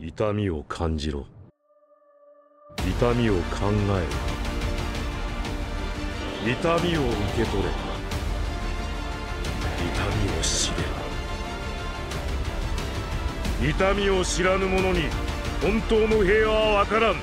痛みを感じろ。痛みを考えろ。痛みを受け取れ。痛みを知れ。痛みを知らぬ者に本当の平和はわからん。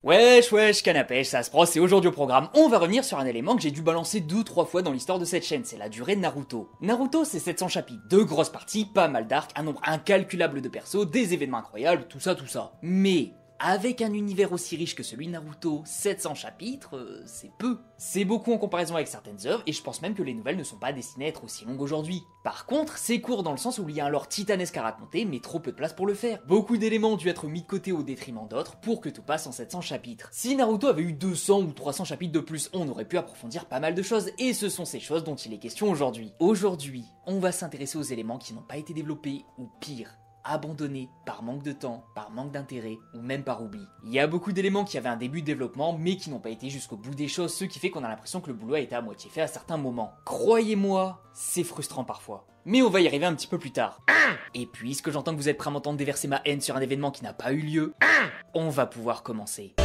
Wesh wesh canapèche, ça se brosse et aujourd'hui au programme, on va revenir sur un élément que j'ai dû balancer 2-3 fois dans l'histoire de cette chaîne, c'est la durée de Naruto. Naruto c'est 700 chapitres, 2 grosses parties, pas mal d'arcs, un nombre incalculable de persos, des événements incroyables, tout ça. Mais avec un univers aussi riche que celui de Naruto, 700 chapitres, c'est peu. C'est beaucoup en comparaison avec certaines œuvres, et je pense même que les nouvelles ne sont pas destinées à être aussi longues aujourd'hui. Par contre, c'est court dans le sens où il y a un lore titanesque à raconter, mais trop peu de place pour le faire. Beaucoup d'éléments ont dû être mis de côté au détriment d'autres pour que tout passe en 700 chapitres. Si Naruto avait eu 200 ou 300 chapitres de plus, on aurait pu approfondir pas mal de choses, et ce sont ces choses dont il est question aujourd'hui. Aujourd'hui, on va s'intéresser aux éléments qui n'ont pas été développés, ou pire, abandonnés par manque de temps, par manque d'intérêt ou même par oubli. Il y a beaucoup d'éléments qui avaient un début de développement mais qui n'ont pas été jusqu'au bout des choses, ce qui fait qu'on a l'impression que le boulot a été à moitié fait à certains moments. Croyez-moi, c'est frustrant parfois. Mais on va y arriver un petit peu plus tard. Et puisque j'entends que vous êtes prêts à m'entendre déverser ma haine sur un événement qui n'a pas eu lieu, on va pouvoir commencer.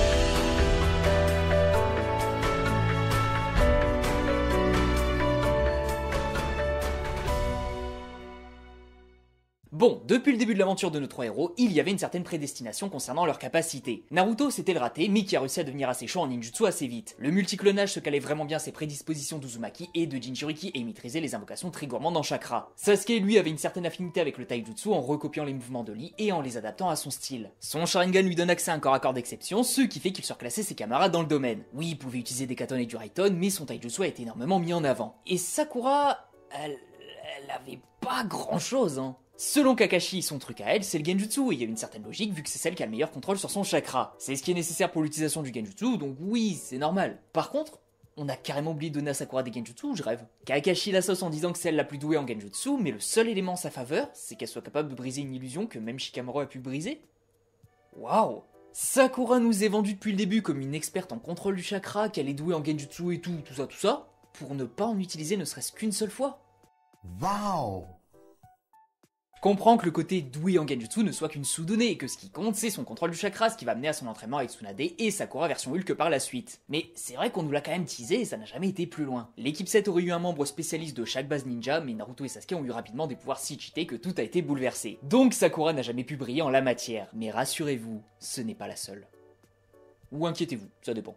Bon, depuis le début de l'aventure de nos trois héros, il y avait une certaine prédestination concernant leurs capacités. Naruto c'était le raté, mais qui a réussi à devenir assez chaud en ninjutsu assez vite. Le multiclonage se calait vraiment bien à ses prédispositions d'Uzumaki et de Jinchuriki et maîtrisait les invocations très gourmandes en chakra. Sasuke lui avait une certaine affinité avec le taijutsu en recopiant les mouvements de Lee et en les adaptant à son style. Son Sharingan lui donne accès à un corps à corps d'exception, ce qui fait qu'il surclassait ses camarades dans le domaine. Oui, il pouvait utiliser des katon et du Raiton, mais son taijutsu a été énormément mis en avant. Et Sakura, elle avait pas grand chose hein. Selon Kakashi, son truc à elle, c'est le Genjutsu, et il y a une certaine logique vu que c'est celle qui a le meilleur contrôle sur son chakra. C'est ce qui est nécessaire pour l'utilisation du Genjutsu, donc oui, c'est normal. Par contre, on a carrément oublié de donner à Sakura des Genjutsu, je rêve. Kakashi la sauce en disant que c'est elle la plus douée en Genjutsu, mais le seul élément en sa faveur, c'est qu'elle soit capable de briser une illusion que même Shikamaru a pu briser. Waouh! Sakura nous est vendue depuis le début comme une experte en contrôle du chakra, qu'elle est douée en Genjutsu et tout ça, pour ne pas en utiliser ne serait-ce qu'une seule fois. Waouh! Comprend que le côté doué en Genjutsu ne soit qu'une sous-donnée et que ce qui compte c'est son contrôle du chakra, ce qui va mener à son entraînement avec Tsunade et Sakura version Hulk par la suite. Mais c'est vrai qu'on nous l'a quand même teasé et ça n'a jamais été plus loin. L'équipe 7 aurait eu un membre spécialiste de chaque base ninja, mais Naruto et Sasuke ont eu rapidement des pouvoirs si cheatés que tout a été bouleversé. Donc Sakura n'a jamais pu briller en la matière, mais rassurez-vous, ce n'est pas la seule. Ou inquiétez-vous, ça dépend.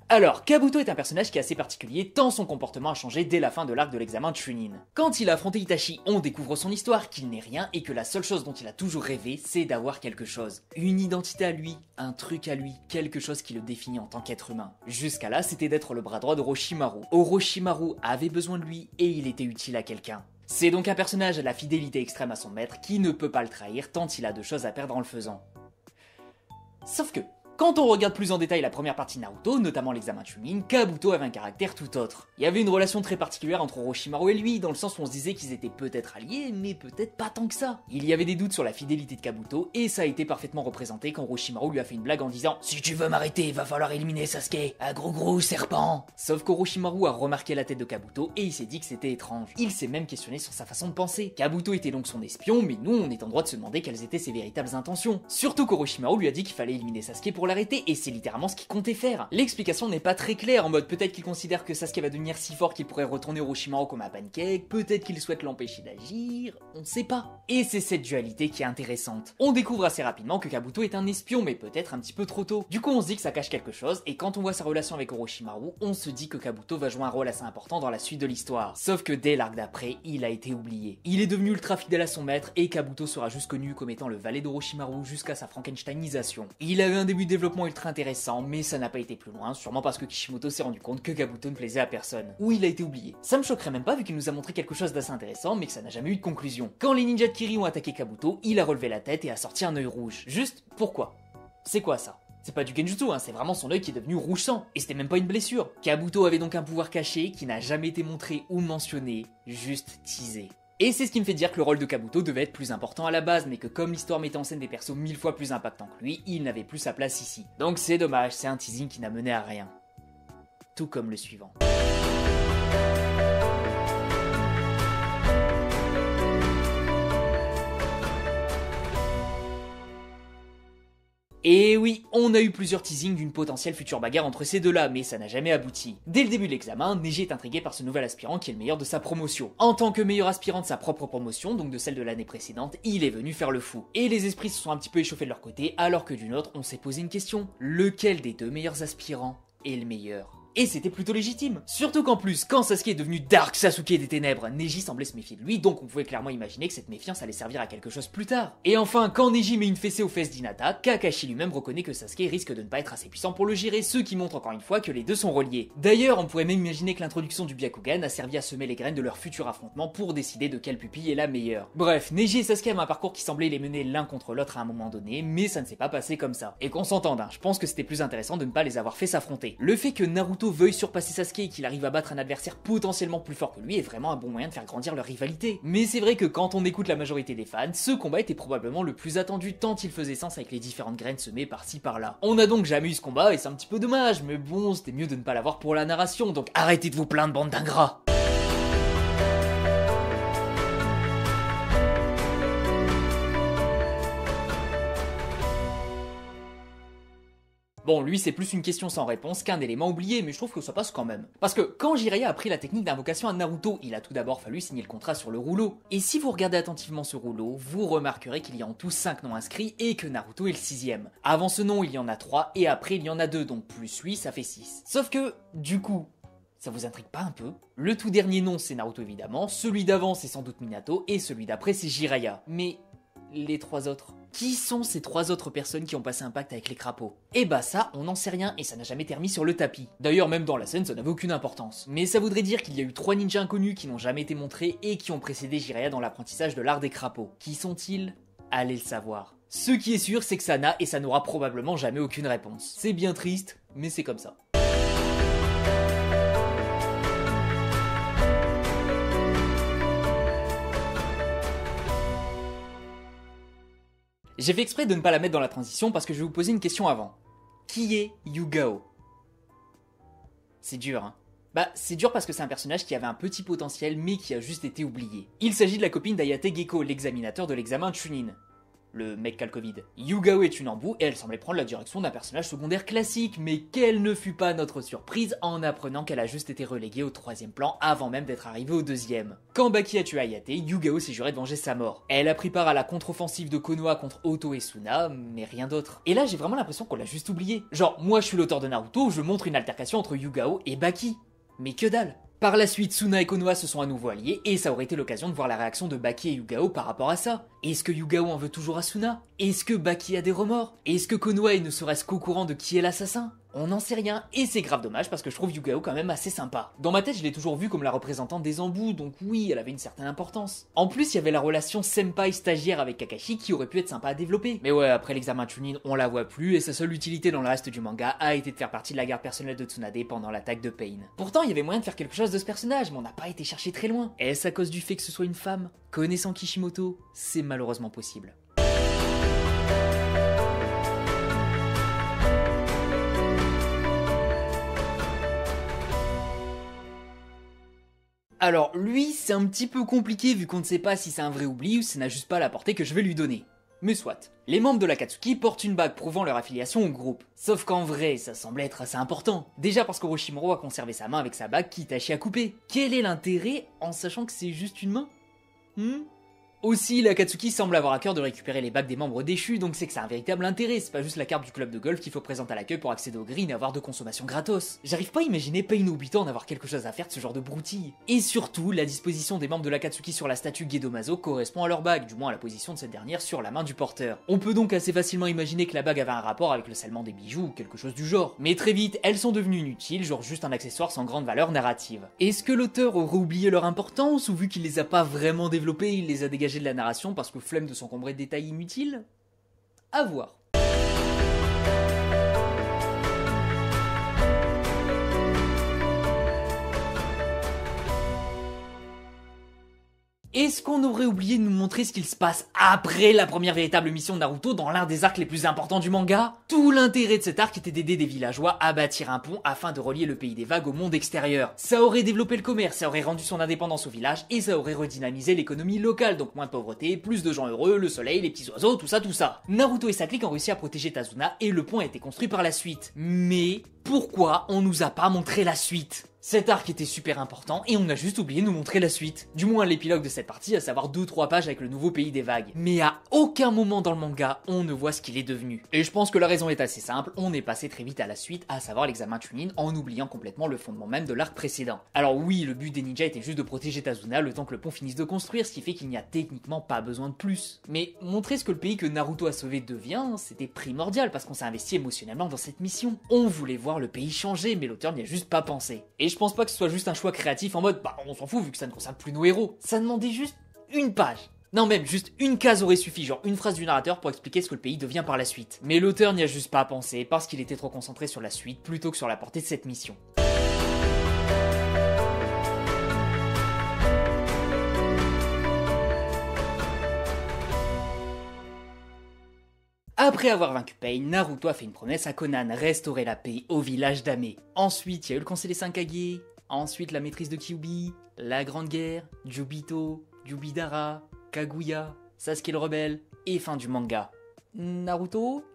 Alors, Kabuto est un personnage qui est assez particulier tant son comportement a changé dès la fin de l'arc de l'examen Chunin. Quand il a affronté Itachi, on découvre son histoire, qu'il n'est rien et que la seule chose dont il a toujours rêvé, c'est d'avoir quelque chose. Une identité à lui, un truc à lui, quelque chose qui le définit en tant qu'être humain. Jusqu'à là, c'était d'être le bras droit d'Orochimaru. Orochimaru avait besoin de lui et il était utile à quelqu'un. C'est donc un personnage à la fidélité extrême à son maître qui ne peut pas le trahir tant il a de choses à perdre en le faisant. Sauf que, quand on regarde plus en détail la première partie de Naruto, notamment l'examen Chunin, Kabuto avait un caractère tout autre. Il y avait une relation très particulière entre Orochimaru et lui, dans le sens où on se disait qu'ils étaient peut-être alliés, mais peut-être pas tant que ça. Il y avait des doutes sur la fidélité de Kabuto, et ça a été parfaitement représenté quand Orochimaru lui a fait une blague en disant « Si tu veux m'arrêter, va falloir éliminer Sasuke, un gros serpent !» Sauf qu'Orochimaru a remarqué la tête de Kabuto, et il s'est dit que c'était étrange. Il s'est même questionné sur sa façon de penser. Kabuto était donc son espion, mais nous on est en droit de se demander quelles étaient ses véritables intentions. Surtout qu'Orochimaru lui a dit qu'il fallait éliminer Sasuke pour l'arrêter, et c'est littéralement ce qu'il comptait faire. L'explication n'est pas très claire, en mode peut-être qu'il considère que Sasuke va devenir si fort qu'il pourrait retourner Orochimaru comme un pancake, peut-être qu'il souhaite l'empêcher d'agir, on ne sait pas. Et c'est cette dualité qui est intéressante. On découvre assez rapidement que Kabuto est un espion, mais peut-être un petit peu trop tôt. Du coup on se dit que ça cache quelque chose, et quand on voit sa relation avec Orochimaru, on se dit que Kabuto va jouer un rôle assez important dans la suite de l'histoire. Sauf que dès l'arc d'après, il a été oublié. Il est devenu ultra fidèle à son maître, et Kabuto sera juste connu comme étant le valet d'Orochimaru jusqu'à sa Frankensteinisation. Il a eu un début de développement ultra intéressant, mais ça n'a pas été plus loin, sûrement parce que Kishimoto s'est rendu compte que Kabuto ne plaisait à personne. Ou il a été oublié. Ça me choquerait même pas vu qu'il nous a montré quelque chose d'assez intéressant, mais que ça n'a jamais eu de conclusion. Quand les ninjas de Kiri ont attaqué Kabuto, il a relevé la tête et a sorti un œil rouge. Juste, pourquoi? C'est quoi ça? C'est pas du Genjutsu, hein, c'est vraiment son œil qui est devenu rouge sang. Et c'était même pas une blessure. Kabuto avait donc un pouvoir caché qui n'a jamais été montré ou mentionné, juste teasé. Et c'est ce qui me fait dire que le rôle de Kabuto devait être plus important à la base, mais que comme l'histoire mettait en scène des persos 1000 fois plus impactants que lui, il n'avait plus sa place ici. Donc c'est dommage, c'est un teasing qui n'a mené à rien. Tout comme le suivant. Et oui, on a eu plusieurs teasings d'une potentielle future bagarre entre ces deux-là, mais ça n'a jamais abouti. Dès le début de l'examen, Neji est intrigué par ce nouvel aspirant qui est le meilleur de sa promotion. En tant que meilleur aspirant de sa propre promotion, donc de celle de l'année précédente, il est venu faire le fou. Et les esprits se sont un petit peu échauffés de leur côté, alors que d'une autre, on s'est posé une question. Lequel des deux meilleurs aspirants est le meilleur ? Et c'était plutôt légitime. Surtout qu'en plus, quand Sasuke est devenu Dark Sasuke des ténèbres, Neji semblait se méfier de lui, donc on pouvait clairement imaginer que cette méfiance allait servir à quelque chose plus tard. Et enfin, quand Neji met une fessée aux fesses d'Hinata, Kakashi lui-même reconnaît que Sasuke risque de ne pas être assez puissant pour le gérer, ce qui montre encore une fois que les deux sont reliés. D'ailleurs, on pourrait même imaginer que l'introduction du Byakugan a servi à semer les graines de leur futur affrontement pour décider de quelle pupille est la meilleure. Bref, Neji et Sasuke avaient un parcours qui semblait les mener l'un contre l'autre à un moment donné, mais ça ne s'est pas passé comme ça. Et qu'on s'entende, je pense que c'était plus intéressant de ne pas les avoir fait s'affronter. Le fait que Naruto veuille surpasser Sasuke et qu'il arrive à battre un adversaire potentiellement plus fort que lui est vraiment un bon moyen de faire grandir leur rivalité. Mais c'est vrai que quand on écoute la majorité des fans, ce combat était probablement le plus attendu tant il faisait sens avec les différentes graines semées par-ci par-là. On n'a donc jamais eu ce combat et c'est un petit peu dommage, mais bon, c'était mieux de ne pas l'avoir pour la narration, donc arrêtez de vous plaindre, bande d'ingrats. Bon, lui c'est plus une question sans réponse qu'un élément oublié, mais je trouve que ça passe quand même. Parce que quand Jiraiya a appris la technique d'invocation à Naruto, il a tout d'abord fallu signer le contrat sur le rouleau. Et si vous regardez attentivement ce rouleau, vous remarquerez qu'il y a en tout 5 noms inscrits et que Naruto est le 6ème. Avant ce nom, il y en a 3 et après il y en a 2, donc plus lui, ça fait 6. Sauf que, du coup, ça vous intrigue pas un peu? Le tout dernier nom c'est Naruto évidemment, celui d'avant c'est sans doute Minato et celui d'après c'est Jiraiya. Mais les 3 autres? Qui sont ces 3 autres personnes qui ont passé un pacte avec les crapauds? Et bah ça, on n'en sait rien et ça n'a jamais été remis sur le tapis. D'ailleurs même dans la scène ça n'avait aucune importance. Mais ça voudrait dire qu'il y a eu 3 ninjas inconnus qui n'ont jamais été montrés et qui ont précédé Jiraiya dans l'apprentissage de l'art des crapauds. Qui sont-ils? Allez le savoir. Ce qui est sûr c'est que ça n'a et ça n'aura probablement jamais aucune réponse. C'est bien triste, mais c'est comme ça. J'ai fait exprès de ne pas la mettre dans la transition parce que je vais vous poser une question avant. Qui est Yugao? C'est dur, hein. Bah, c'est dur parce que c'est un personnage qui avait un petit potentiel mais qui a juste été oublié. Il s'agit de la copine d'Ayate Gecko, l'examinateur de l'examen Chunin. Le mec qui a le Covid. Yugao est une embout et elle semblait prendre la direction d'un personnage secondaire classique, mais quelle ne fut pas notre surprise en apprenant qu'elle a juste été reléguée au 3ème plan avant même d'être arrivée au 2ème. Quand Baki a tué Ayate, Yugao s'est juré de venger sa mort. Elle a pris part à la contre-offensive de Konoha contre Oto et Suna, mais rien d'autre. Et là j'ai vraiment l'impression qu'on l'a juste oublié. Genre, moi je suis l'auteur de Naruto, je montre une altercation entre Yugao et Baki. Mais que dalle! Par la suite, Suna et Konoha se sont à nouveau alliés, et ça aurait été l'occasion de voir la réaction de Baki et Yugao par rapport à ça. Est-ce que Yugao en veut toujours à Suna? Est-ce que Baki a des remords? Est-ce que Konoha est ne serait-ce qu'au courant de qui est l'assassin? On n'en sait rien, et c'est grave dommage parce que je trouve Yugao quand même assez sympa. Dans ma tête, je l'ai toujours vue comme la représentante des embouts, donc oui, elle avait une certaine importance. En plus, il y avait la relation senpai-stagiaire avec Kakashi qui aurait pu être sympa à développer. Mais ouais, après l'examen Chunin, on la voit plus, et sa seule utilité dans le reste du manga a été de faire partie de la garde personnelle de Tsunade pendant l'attaque de Pain. Pourtant, il y avait moyen de faire quelque chose de ce personnage, mais on n'a pas été chercher très loin. Est-ce à cause du fait que ce soit une femme? Connaissant Kishimoto, c'est malheureusement possible. Alors lui, c'est un petit peu compliqué vu qu'on ne sait pas si c'est un vrai oubli ou si ça n'a juste pas la portée que je vais lui donner. Mais soit. Les membres de l'Akatsuki portent une bague prouvant leur affiliation au groupe. Sauf qu'en vrai, ça semblait être assez important. Déjà parce qu'Orochimaru a conservé sa main avec sa bague qu'Itachi a coupée. Quel est l'intérêt en sachant que c'est juste une main? Aussi, l'Akatsuki semble avoir à cœur de récupérer les bagues des membres déchus, donc c'est que c'est un véritable intérêt, c'est pas juste la carte du club de golf qu'il faut présenter à l'accueil pour accéder au green et avoir de consommation gratos. J'arrive pas à imaginer Pain ou Obito en avoir quelque chose à faire de ce genre de broutille. Et surtout, la disposition des membres de l'Akatsuki sur la statue Gedomazo correspond à leur bague, du moins à la position de cette dernière sur la main du porteur. On peut donc assez facilement imaginer que la bague avait un rapport avec le scellement des bijoux ou quelque chose du genre. Mais très vite, elles sont devenues inutiles, genre juste un accessoire sans grande valeur narrative. Est-ce que l'auteur aurait oublié leur importance, ou vu qu'il les a pas vraiment développés, il les a dégagés de la narration parce que flemme de s'encombrer de détails inutiles? À voir. Est-ce qu'on aurait oublié de nous montrer ce qu'il se passe après la première véritable mission de Naruto dans l'un des arcs les plus importants du manga? Tout l'intérêt de cet arc était d'aider des villageois à bâtir un pont afin de relier le pays des vagues au monde extérieur. Ça aurait développé le commerce, ça aurait rendu son indépendance au village et ça aurait redynamisé l'économie locale, donc moins de pauvreté, plus de gens heureux, le soleil, les petits oiseaux, tout ça. Naruto et sa clique ont réussi à protéger Tazuna et le pont a été construit par la suite. Mais pourquoi on nous a pas montré la suite? Cet arc était super important et on a juste oublié de nous montrer la suite. Du moins l'épilogue de cette partie, à savoir 2-3 pages avec le nouveau pays des vagues. Mais à aucun moment dans le manga, on ne voit ce qu'il est devenu. Et je pense que la raison est assez simple, on est passé très vite à la suite, à savoir l'examen Chunin, en oubliant complètement le fondement même de l'arc précédent. Alors oui, le but des ninjas était juste de protéger Tazuna le temps que le pont finisse de construire, ce qui fait qu'il n'y a techniquement pas besoin de plus. Mais montrer ce que le pays que Naruto a sauvé devient, c'était primordial parce qu'on s'est investi émotionnellement dans cette mission. On voulait voir le pays changer, mais l'auteur n'y a juste pas pensé. Et je pense pas que ce soit juste un choix créatif en mode bah on s'en fout vu que ça ne concerne plus nos héros. Ça demandait juste une page. Non, même juste une case aurait suffi, genre une phrase du narrateur pour expliquer ce que le pays devient par la suite. Mais l'auteur n'y a juste pas pensé parce qu'il était trop concentré sur la suite plutôt que sur la portée de cette mission. Après avoir vaincu Pain, Naruto a fait une promesse à Konan, restaurer la paix au village d'Ame. Ensuite, il y a eu le conseil des 5 Kage, ensuite la maîtrise de Kyuubi, la grande guerre, Jubito, Jubidara, Kaguya, Sasuke le rebelle, et fin du manga. Naruto,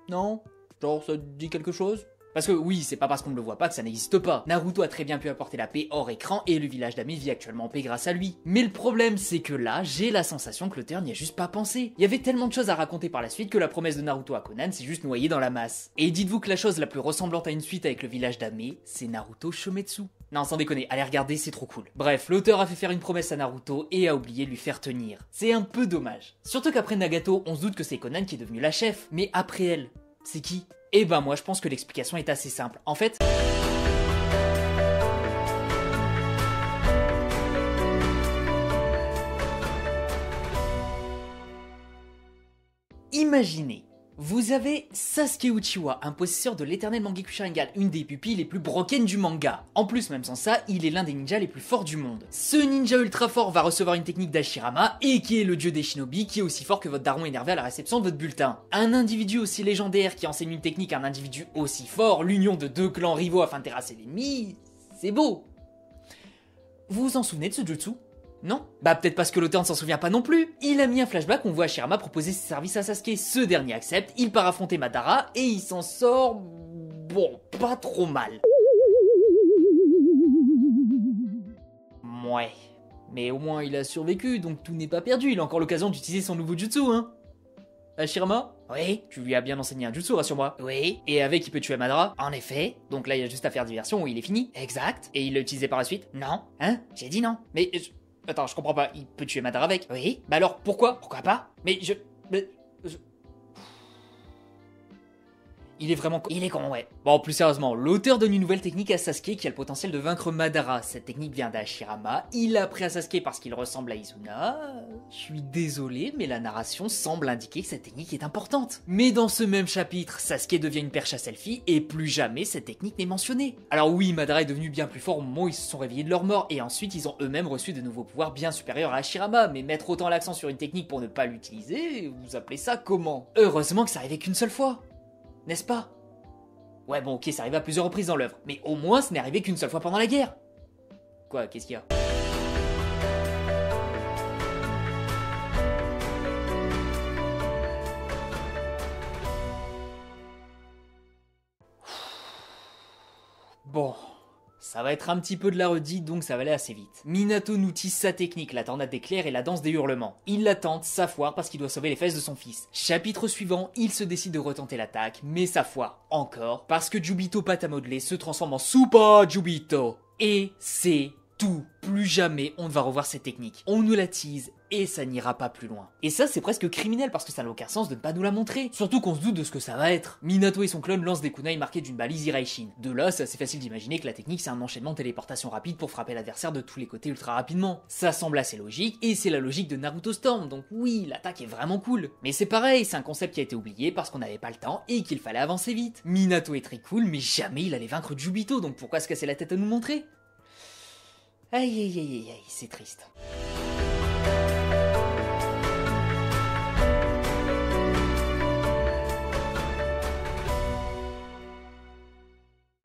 Non? Genre ça te dit quelque chose? Parce que oui, c'est pas parce qu'on ne le voit pas que ça n'existe pas. Naruto a très bien pu apporter la paix hors écran et le village d'Ame vit actuellement en paix grâce à lui. Mais le problème, c'est que là, j'ai la sensation que l'auteur n'y a juste pas pensé. Il y avait tellement de choses à raconter par la suite que la promesse de Naruto à Konan s'est juste noyée dans la masse. Et dites-vous que la chose la plus ressemblante à une suite avec le village d'Ame, c'est Naruto Shometsu. Non, sans déconner, allez regarder, c'est trop cool. Bref, l'auteur a fait faire une promesse à Naruto et a oublié de lui faire tenir. C'est un peu dommage. Surtout qu'après Nagato, on se doute que c'est Konan qui est devenu la chef. Mais après elle, c'est qui? Eh ben moi je pense que l'explication est assez simple. En fait... Imaginez, vous avez Sasuke Uchiwa, un possesseur de l'éternel Mangekyou Sharingan, une des pupilles les plus broken du manga. En plus, même sans ça, il est l'un des ninjas les plus forts du monde. Ce ninja ultra fort va recevoir une technique d'Hashirama, et qui est le dieu des shinobi, qui est aussi fort que votre daron énervé à la réception de votre bulletin. Un individu aussi légendaire qui enseigne une technique à un individu aussi fort, l'union de deux clans rivaux afin de terrasser l'ennemi, c'est beau. Vous vous en souvenez de ce jutsu ? Non? Bah peut-être parce que l'auteur ne s'en souvient pas non plus. Il a mis un flashback, on voit Hashirama proposer ses services à Sasuke, ce dernier accepte, il part affronter Madara, et il s'en sort... bon, pas trop mal. Ouais. Mais au moins il a survécu, donc tout n'est pas perdu, il a encore l'occasion d'utiliser son nouveau jutsu, hein. Hashirama? Oui. Tu lui as bien enseigné un jutsu, rassure-moi. Oui. Et avec il peut tuer Madara? En effet. Donc là il y a juste à faire diversion où il est fini. Exact. Et il l'a utilisé par la suite? Non. Hein? J'ai dit non. Mais... Attends, je comprends pas, il peut tuer Madara avec? Oui. Bah alors, pourquoi? Pourquoi pas? Mais je... Il est vraiment con. Il est con, ouais. Bon, plus sérieusement, l'auteur donne une nouvelle technique à Sasuke qui a le potentiel de vaincre Madara. Cette technique vient d'Hashirama, il l'a appris à Sasuke parce qu'il ressemble à Izuna. Je suis désolé, mais la narration semble indiquer que cette technique est importante. Mais dans ce même chapitre, Sasuke devient une perche à selfie et plus jamais cette technique n'est mentionnée. Alors oui, Madara est devenu bien plus fort au moment où ils se sont réveillés de leur mort et ensuite ils ont eux-mêmes reçu de nouveaux pouvoirs bien supérieurs à Hashirama, mais mettre autant l'accent sur une technique pour ne pas l'utiliser, vous appelez ça comment? Heureusement que ça arrivait qu'une seule fois. N'est-ce pas? Ouais bon ok, ça arrive à plusieurs reprises dans l'œuvre, mais au moins ce n'est arrivé qu'une seule fois pendant la guerre. Quoi, qu'est-ce qu'il y a? Bon, ça va être un petit peu de la redite, donc ça va aller assez vite. Minato nous tisse sa technique, la tornade d'éclairs et la danse des hurlements. Il la tente, ça foire parce qu'il doit sauver les fesses de son fils. Chapitre suivant, il se décide de retenter l'attaque, mais ça foire encore, parce que Jubito pâte à modeler se transforme en Super Jubito. Et c'est tout. Plus jamais on ne va revoir cette technique. On nous la tease et ça n'ira pas plus loin. Et ça c'est presque criminel parce que ça n'a aucun sens de ne pas nous la montrer. Surtout qu'on se doute de ce que ça va être. Minato et son clone lancent des kunai marqués d'une balise Iraishin. De là c'est assez facile d'imaginer que la technique c'est un enchaînement de téléportation rapide pour frapper l'adversaire de tous les côtés ultra rapidement. Ça semble assez logique et c'est la logique de Naruto Storm, donc oui l'attaque est vraiment cool. Mais c'est pareil, c'est un concept qui a été oublié parce qu'on n'avait pas le temps et qu'il fallait avancer vite. Minato est très cool mais jamais il allait vaincre Jubito, donc pourquoi se casser la tête à nous montrer? Aïe aïe aïe aïe, c'est triste.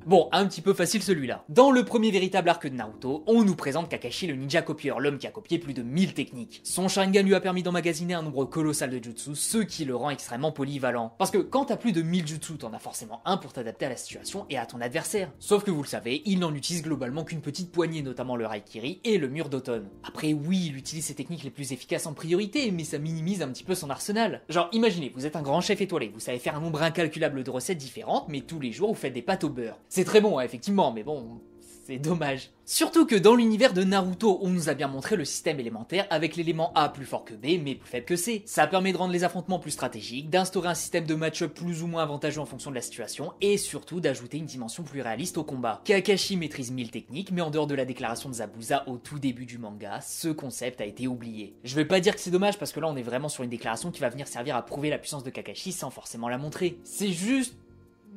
Bon, un petit peu facile celui-là. Dans le premier véritable arc de Naruto, on nous présente Kakashi le ninja copieur, l'homme qui a copié plus de 1000 techniques. Son Sharingan lui a permis d'emmagasiner un nombre colossal de jutsu, ce qui le rend extrêmement polyvalent. Parce que quand t'as plus de 1000 jutsu, t'en as forcément un pour t'adapter à la situation et à ton adversaire. Sauf que vous le savez, il n'en utilise globalement qu'une petite poignée, notamment le Raikiri et le mur d'automne. Après oui, il utilise ses techniques les plus efficaces en priorité, mais ça minimise un petit peu son arsenal. Genre imaginez, vous êtes un grand chef étoilé, vous savez faire un nombre incalculable de recettes différentes, mais tous les jours vous faites des pâtes au beurre. C'est très bon, hein, effectivement, mais bon, c'est dommage. Surtout que dans l'univers de Naruto, on nous a bien montré le système élémentaire avec l'élément A plus fort que B, mais plus faible que C. Ça permet de rendre les affrontements plus stratégiques, d'instaurer un système de match-up plus ou moins avantageux en fonction de la situation, et surtout d'ajouter une dimension plus réaliste au combat. Kakashi maîtrise 1000 techniques, mais en dehors de la déclaration de Zabuza au tout début du manga, ce concept a été oublié. Je vais pas dire que c'est dommage parce que là on est vraiment sur une déclaration qui va venir servir à prouver la puissance de Kakashi sans forcément la montrer. C'est juste...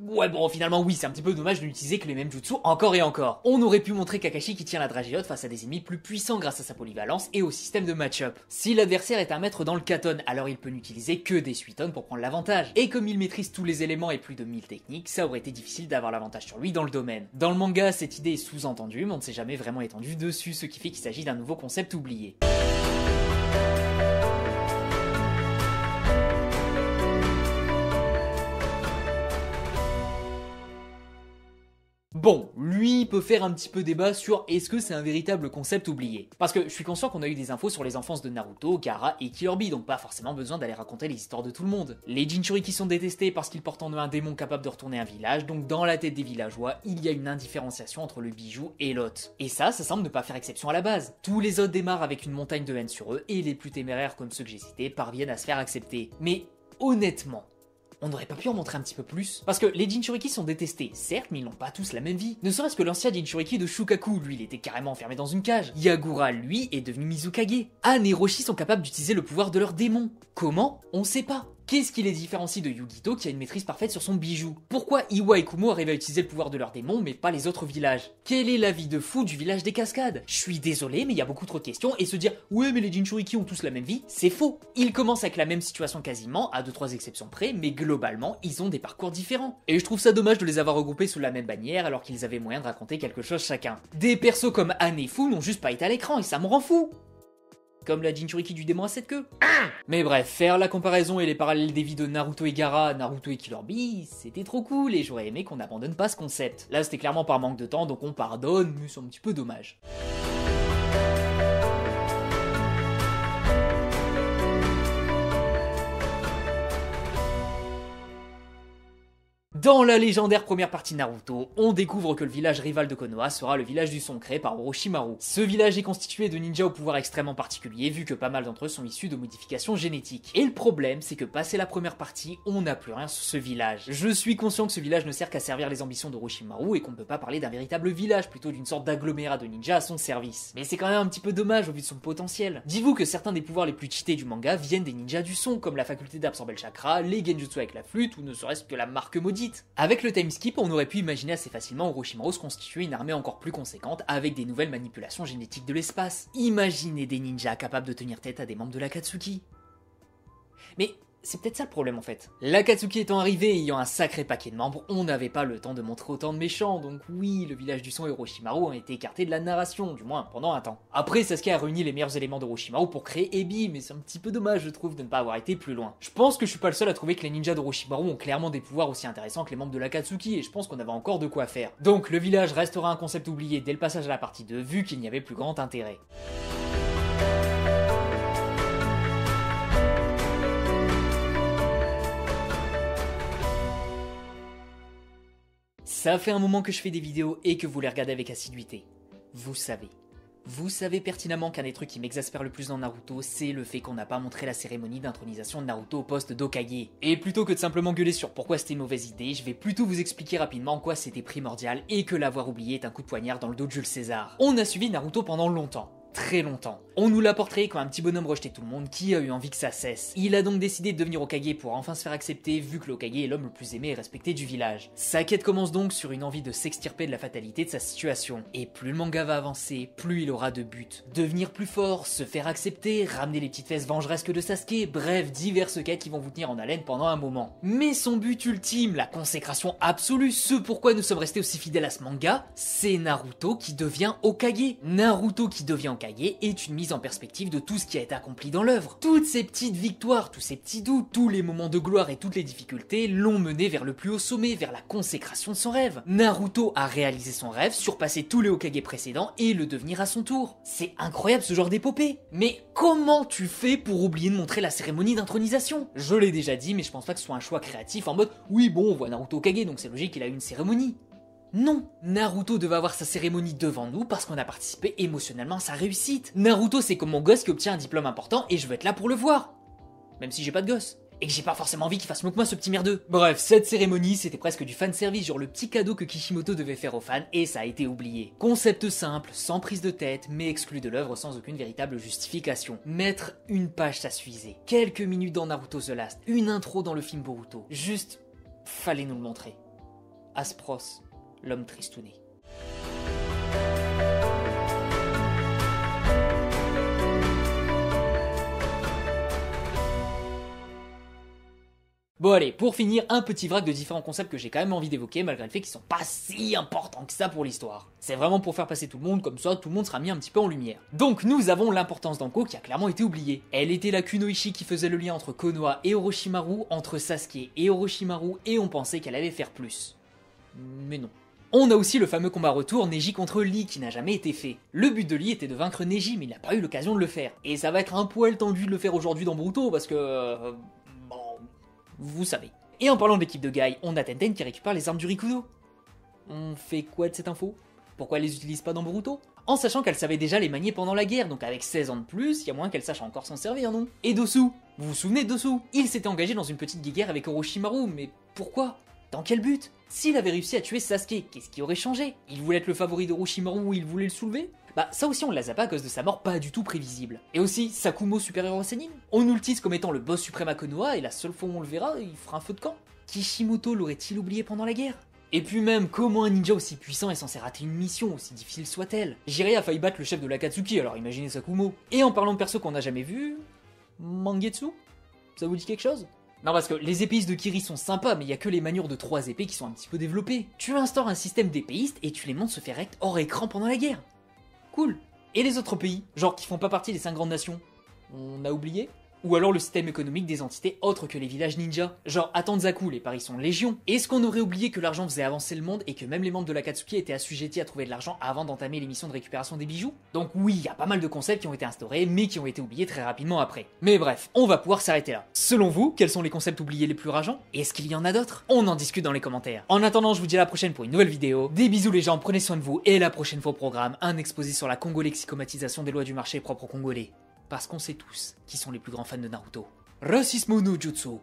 ouais bon finalement oui, c'est un petit peu dommage de n'utiliser que les mêmes jutsu encore et encore. On aurait pu montrer Kakashi qui tient la Dragéote face à des ennemis plus puissants grâce à sa polyvalence et au système de match-up. Si l'adversaire est un maître dans le Katon, alors il peut n'utiliser que des Suiton pour prendre l'avantage. Et comme il maîtrise tous les éléments et plus de 1000 techniques, ça aurait été difficile d'avoir l'avantage sur lui dans le domaine. Dans le manga, cette idée est sous-entendue, mais on ne s'est jamais vraiment étendu dessus, ce qui fait qu'il s'agit d'un nouveau concept oublié. Bon, lui peut faire un petit peu débat sur est-ce que c'est un véritable concept oublié. Parce que je suis conscient qu'on a eu des infos sur les enfances de Naruto, Gaara et Killer Bee, donc pas forcément besoin d'aller raconter les histoires de tout le monde. Les Jinchuriki sont détestés parce qu'ils portent en eux un démon capable de retourner un village, donc dans la tête des villageois, il y a une indifférenciation entre le bijou et l'hôte. Et ça semble ne pas faire exception à la base. Tous les hôtes démarrent avec une montagne de haine sur eux, et les plus téméraires comme ceux que j'ai cités parviennent à se faire accepter. Mais honnêtement, on n'aurait pas pu en montrer un petit peu plus? Parce que les Jinchuriki sont détestés, certes, mais ils n'ont pas tous la même vie. Ne serait-ce que l'ancien Jinchuriki de Shukaku, lui, il était carrément enfermé dans une cage. Yagura, lui, est devenu Mizukage. Anne et Roshi sont capables d'utiliser le pouvoir de leur démon. Comment? On sait pas. Qu'est-ce qui les différencie de Yugito qui a une maîtrise parfaite sur son bijou? Pourquoi Iwa et Kumo arrivent à utiliser le pouvoir de leur démon mais pas les autres villages? Quel est l'avis de fou du village des cascades? Je suis désolé mais il y a beaucoup trop de questions et se dire ouais mais les Jinchuriki ont tous la même vie, c'est faux. Ils commencent avec la même situation quasiment, à 2-3 exceptions près, mais globalement ils ont des parcours différents. Et je trouve ça dommage de les avoir regroupés sous la même bannière alors qu'ils avaient moyen de raconter quelque chose chacun. Des persos comme Anne et Fu n'ont juste pas été à l'écran et ça me rend fou. Comme la Jinchuriki du démon à 7 queues. Mais bref, faire la comparaison et les parallèles des vies de Naruto et Gaara, Naruto et Killer Bee, c'était trop cool et j'aurais aimé qu'on n'abandonne pas ce concept. Là c'était clairement par manque de temps donc on pardonne, mais c'est un petit peu dommage. Dans la légendaire première partie Naruto, on découvre que le village rival de Konoha sera le village du son créé par Orochimaru. Ce village est constitué de ninjas au pouvoir extrêmement particulier vu que pas mal d'entre eux sont issus de modifications génétiques. Et le problème c'est que passé la première partie, on n'a plus rien sur ce village. Je suis conscient que ce village ne sert qu'à servir les ambitions d'Orochimaru et qu'on ne peut pas parler d'un véritable village, plutôt d'une sorte d'agglomérat de ninjas à son service. Mais c'est quand même un petit peu dommage au vu de son potentiel. Dites-vous que certains des pouvoirs les plus cheatés du manga viennent des ninjas du son, comme la faculté d'absorber le chakra, les genjutsu avec la flûte ou ne serait-ce que la marque maudite. Avec le time skip, on aurait pu imaginer assez facilement Orochimaru se constituer une armée encore plus conséquente avec des nouvelles manipulations génétiques de l'espace. Imaginez des ninjas capables de tenir tête à des membres de l'Akatsuki. Mais c'est peut-être ça le problème en fait. L'Akatsuki étant arrivé et ayant un sacré paquet de membres, on n'avait pas le temps de montrer autant de méchants, donc oui, le village du son et Orochimaru ont été écartés de la narration, du moins pendant un temps. Après, Sasuke a réuni les meilleurs éléments d'Orochimaru pour créer Ebi, mais c'est un petit peu dommage je trouve de ne pas avoir été plus loin. Je pense que je suis pas le seul à trouver que les ninjas d'Orochimaru ont clairement des pouvoirs aussi intéressants que les membres de l'Akatsuki, et je pense qu'on avait encore de quoi faire. Donc le village restera un concept oublié dès le passage à la partie 2, vu qu'il n'y avait plus grand intérêt. Ça fait un moment que je fais des vidéos et que vous les regardez avec assiduité. Vous savez pertinemment qu'un des trucs qui m'exaspère le plus dans Naruto, c'est le fait qu'on n'a pas montré la cérémonie d'intronisation de Naruto au poste d'Hokage. Et plutôt que de simplement gueuler sur pourquoi c'était une mauvaise idée, je vais plutôt vous expliquer rapidement en quoi c'était primordial et que l'avoir oublié est un coup de poignard dans le dos de Jules César. On a suivi Naruto pendant longtemps. très longtemps. On nous l'a portrait comme un petit bonhomme rejeté de tout le monde qui a eu envie que ça cesse. Il a donc décidé de devenir Hokage pour enfin se faire accepter vu que le Hokage est l'homme le plus aimé et respecté du village. Sa quête commence donc sur une envie de s'extirper de la fatalité de sa situation. Et plus le manga va avancer, plus il aura de buts. Devenir plus fort, se faire accepter, ramener les petites fesses vengeresques de Sasuke, bref, diverses quêtes qui vont vous tenir en haleine pendant un moment. Mais son but ultime, la consécration absolue, ce pourquoi nous sommes restés aussi fidèles à ce manga, c'est Naruto qui devient Hokage. Naruto qui devient Hokage est une mise en perspective de tout ce qui a été accompli dans l'œuvre. Toutes ces petites victoires, tous ces petits doutes, tous les moments de gloire et toutes les difficultés l'ont mené vers le plus haut sommet, vers la consécration de son rêve. Naruto a réalisé son rêve, surpassé tous les Hokage précédents et le devenir à son tour. C'est incroyable ce genre d'épopée. Mais comment tu fais pour oublier de montrer la cérémonie d'intronisation? Je l'ai déjà dit, mais je pense pas que ce soit un choix créatif en mode oui bon on voit Naruto Hokage donc c'est logique qu'il a eu une cérémonie. Non, Naruto devait avoir sa cérémonie devant nous parce qu'on a participé émotionnellement à sa réussite. Naruto c'est comme mon gosse qui obtient un diplôme important et je veux être là pour le voir. Même si j'ai pas de gosse. Et que j'ai pas forcément envie qu'il fasse mieux que moi ce petit merdeux. Bref, cette cérémonie c'était presque du fanservice, genre le petit cadeau que Kishimoto devait faire aux fans et ça a été oublié. Concept simple, sans prise de tête, mais exclu de l'œuvre sans aucune véritable justification. Mettre une page ça suffisait. Quelques minutes dans Naruto The Last, une intro dans le film Boruto. Juste, fallait nous le montrer. Aspros, l'homme tristouné. Bon allez, pour finir, un petit vrac de différents concepts que j'ai quand même envie d'évoquer malgré le fait qu'ils sont pas si importants que ça pour l'histoire. C'est vraiment pour faire passer tout le monde, comme ça tout le monde sera mis un petit peu en lumière. Donc nous avons l'importance d'Anko qui a clairement été oubliée. Elle était la kunoichi qui faisait le lien entre Konoha et Orochimaru, entre Sasuke et Orochimaru, et on pensait qu'elle allait faire plus. Mais non. On a aussi le fameux combat retour Neji contre Lee qui n'a jamais été fait. Le but de Lee était de vaincre Neji mais il n'a pas eu l'occasion de le faire. Et ça va être un poil tendu de le faire aujourd'hui dans Boruto parce que... vous savez. Et en parlant de l'équipe de Guy, on a Tenten qui récupère les armes du Rikudo. On fait quoi de cette info? Pourquoi elle les utilise pas dans Boruto? En sachant qu'elle savait déjà les manier pendant la guerre, donc avec 16 ans de plus, il y a moins qu'elle sache encore s'en servir, non? Et Dosu? Vous vous souvenez de Dosu? Il s'était engagé dans une petite guerre avec Orochimaru, mais pourquoi? Dans quel but? S'il avait réussi à tuer Sasuke, qu'est-ce qui aurait changé? Il voulait être le favori d'Orochimaru ou il voulait le soulever? Bah ça aussi on l'a zappé à cause de sa mort pas du tout prévisible. Et aussi, Sakumo supérieur au Sennin. On nous le tease comme étant le boss suprême à Konoha et la seule fois où on le verra, il fera un feu de camp. Kishimoto l'aurait-il oublié pendant la guerre? Et puis même, comment un ninja aussi puissant est censé rater une mission, aussi difficile soit-elle? Jiraiya a failli battre le chef de l'Akatsuki, alors imaginez Sakumo. Et en parlant de perso qu'on n'a jamais vu... Mangetsu? Ça vous dit quelque chose? Non parce que les épéistes de Kiri sont sympas, mais il y a que les maniures de 3 épées qui sont un petit peu développées. Tu instaures un système d'épéistes et tu les montres se faire rect hors écran pendant la guerre. Cool. Et les autres pays, genre qui font pas partie des 5 grandes nations, on a oublié? Ou alors le système économique des entités autres que les villages ninja. Genre à Tanzaku, les paris sont légion. Est-ce qu'on aurait oublié que l'argent faisait avancer le monde et que même les membres de l'Akatsuki étaient assujettis à trouver de l'argent avant d'entamer les missions de récupération des bijoux? Donc oui, il y a pas mal de concepts qui ont été instaurés, mais qui ont été oubliés très rapidement après. Mais bref, on va pouvoir s'arrêter là. Selon vous, quels sont les concepts oubliés les plus rageants? Est-ce qu'il y en a d'autres? On en discute dans les commentaires. En attendant, je vous dis à la prochaine pour une nouvelle vidéo. Des bisous les gens, prenez soin de vous, et la prochaine fois au programme, un exposé sur la congolexicomatisation des lois du marché propres aux Congolais. Parce qu'on sait tous qui sont les plus grands fans de Naruto. Racismo no Jutsu.